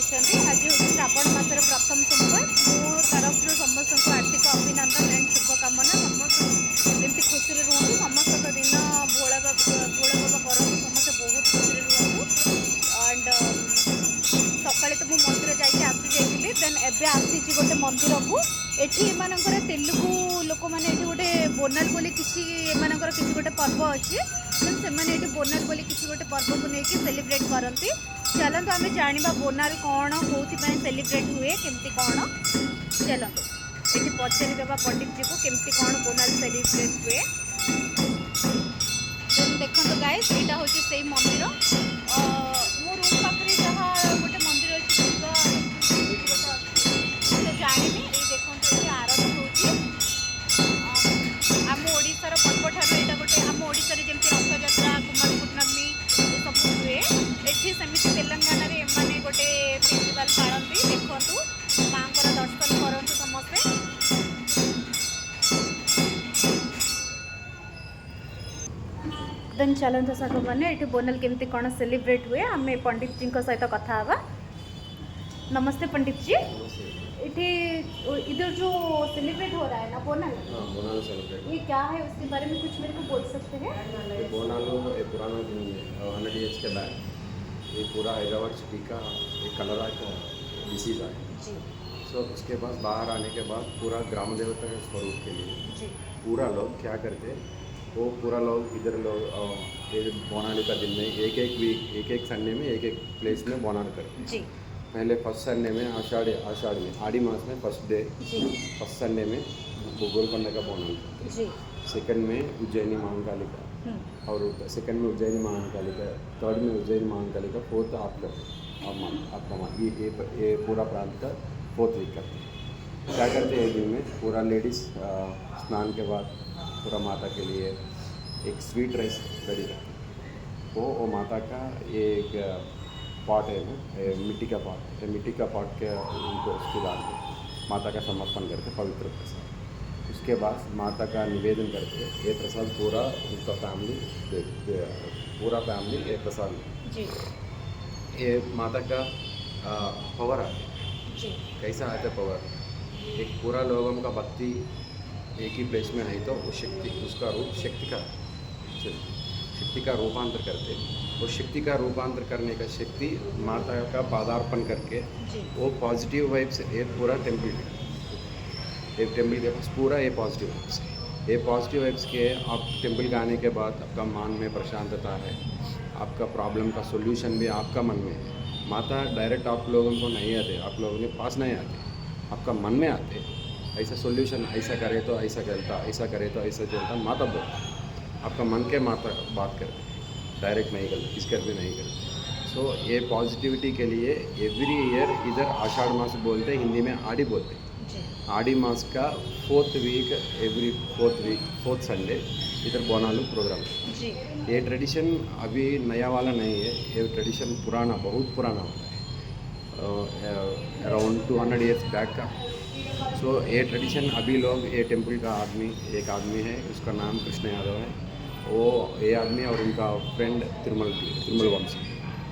अच्छा आज हूँ श्रावण मासर प्रथम सोमवार मो तरफ समस्त को हार्दिक अभिनंदन एंड शुभकामना समस्त जमी खुशी रुहतु समस्त दिन भोला बाबा करतु समस्त बहुत खुशी रुहतु एंड सकाले तो मुझे मंदिर जाइए आसी देन एबे आसी गोटे मंदिर को एठी एमानकर तेलुगु लोक मैंने गोटे बोनाल बोली किसी एमानकर किसी गोटे पर्व अच्छी देन से मैंने बोनाल बोली किसी गोटे पर्व को लेकिन सेलिब्रेट करती चलतु आम जाना बोनाल कौन कौन सेलिब्रेट हुए केमती कौन चलतु ये पचारिदेवा पंडित जी को केमती कौन बोनाल सेलिब्रेट हुए देन देखो गाइस यहाँ हूँ से मंदिर मो रूम पाखे जहाँ गोटे मंदिर अच्छी तो जानी ये देखो ये आरती हूँ आम ओडार पर्व ठार यहाँ गोटे आम ओडार जमी रथयात्रा कुमार पूर्णमी सब हुए एठी सेमती तेलंगाना रे एमाने गोटे फेस्टिवल पालती देखु माँ दर्शन करूँ समस्ते देन चलते साग मैंने ये बोनाल केमती कौन सेलिब्रेट हुए आम पंडित जी सहित कथा हाँ नमस्ते पंडित जी इधर इधर जो सेलिब्रेट हो रहा है ना बोनाल बोनाल सेलिब्रेट ये क्या है उसके बारे में कुछ मेरे को बोल सकते हैं बोनाल एक पुराना दिन 100 ईयर्स के बैक ये पूरा हैदराबाद सिटी का एक कलरा का डिसीज़ है सो उसके बाद बाहर आने के बाद पूरा ग्राम देवता के स्वरूप के लिए पूरा लोग क्या करते वो पूरा लोग इधर लोग बोनाल का दिन में एक एक संडे में एक प्लेस में बोनाल करते पहले फर्स्ट संडे में आषाढ़ में आड़ी मास में फर्स्ट डे फर्स्ट संडे में गोलकोंडा का बोनाल सेकंड में उज्जैनी महाकाली का और सेकंड में उज्जैनी महाकाली का थर्ड में उज्जैनी महाकाली का फोर्थ आपका ये पूरा प्रांत का फोर्थ वीक करते हैं क्या करते हैं दिन में पूरा लेडीज़ स्नान के बाद पूरा माता के लिए एक स्वीट राइस रेडी करते हैं वो माता का एक पॉट है ना मिट्टी का पॉट के उनको उसको डाल के माता का समर्पण करके पवित्र प्रसाद उसके बाद माता का निवेदन करके ये प्रसाद पूरा उनका पूरा फैमिली ये प्रसाद ये माता का पावर आता है कैसा आता है पावर एक पूरा लोगों का भक्ति एक ही प्लेस में है तो वो शक्ति उसका रूप शक्ति का रूपांतर करते वो शक्ति का रूपांतर करने का शक्ति माता का पादार्पण करके वो पॉजिटिव वाइब्स ये पूरा टेम्पल के पास पूरा ये पॉजिटिव वाइब्स है ये पॉजिटिव वाइब्स के आप टेम्पल का आने के बाद आपका मन में प्रशांतता है आपका प्रॉब्लम का सोल्यूशन भी आपका मन में है माता डायरेक्ट आप लोगों को नहीं आते आप लोगों के पास नहीं आते आपका मन में आते ऐसा सोल्यूशन ऐसा करे तो ऐसा चलता ऐसा करे तो ऐसा चलता माता बोलता आपका मन के माता बात करते डायरेक्ट नहीं करते किस कर भी नहीं करते सो ये पॉजिटिविटी के लिए एवरी ईयर इधर आषाढ़ मास बोलते हैं हिंदी में आड़ी बोलते हैं आड़ी मास का फोर्थ संडे इधर बोनालू प्रोग्राम ये ट्रेडिशन अभी नया वाला नहीं है ये ट्रेडिशन पुराना बहुत पुराना होता है अराउंड 200 ईयर्स बैक का सो ये ट्रेडिशन अभी लोग ये टेम्पल का एक आदमी है उसका नाम कृष्ण यादव है वो ये आदमी और उनका फ्रेंड तिरुमल वंशी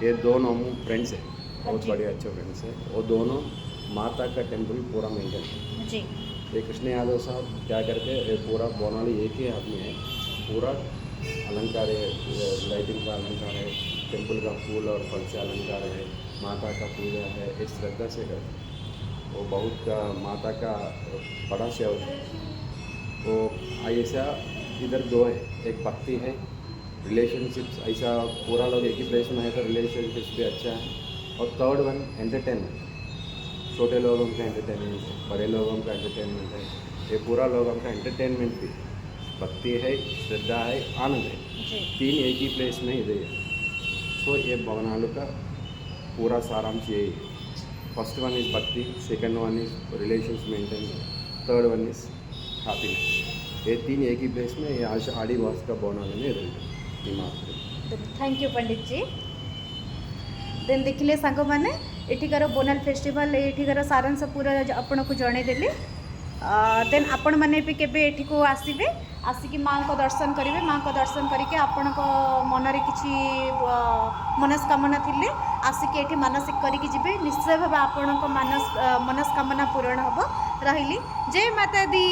ये दोनों फ्रेंड्स हैं बहुत बड़े अच्छे फ्रेंड्स हैं वो दोनों माता का टेम्पल पूरा मेंटेन करते ये कृष्ण यादव साहब क्या करते ये पूरा बोनाली एक ही आदमी है पूरा अलंकार है लाइटिंग का अलंकार है टेम्पल का फूल और फल से अलंकार है माता का पूजा है इस श्रद्धा से करते वो बहुत माता का बड़ा सेवक है वो ऐसा इधर दो है एक भक्ति है रिलेशनशिप्स ऐसा पूरा लोग एक ही प्लेस में है तो रिलेशनशिप्स भी अच्छा है और थर्ड वन एंटरटेनमेंट छोटे लोगों का एंटरटेनमेंट है बड़े लोगों का एंटरटेनमेंट है ये पूरा लोगों का एंटरटेनमेंट भी भक्ति है श्रद्धा है आनंद है तीन एक ही प्लेस में इधर है सो ये बोनालू का पूरा सारांश यही है फर्स्ट वन इज़ भक्ति second one is relations maintain third one is happiness ये तीन एक ही प्लेस में ये आड़ी मास का बोनाल में दिमाग थैंक यू पंडित जी देन देखिले सांग मैंने एठिकार बोनाल फेस्टिवल एठिकार सारांश पूरा आपन को जणेदेली देन आपण मैंने भी केबे एठी को आसीबे आसिकी माँ को दर्शन करेंगे माँ को दर्शन करके आपण मनरे किसी मनस्कामना थिले आसिकी एठी मानसिक करके जिबे निश्चय भाव आपण मनस्कामना पूरण हम रही जय माता दी।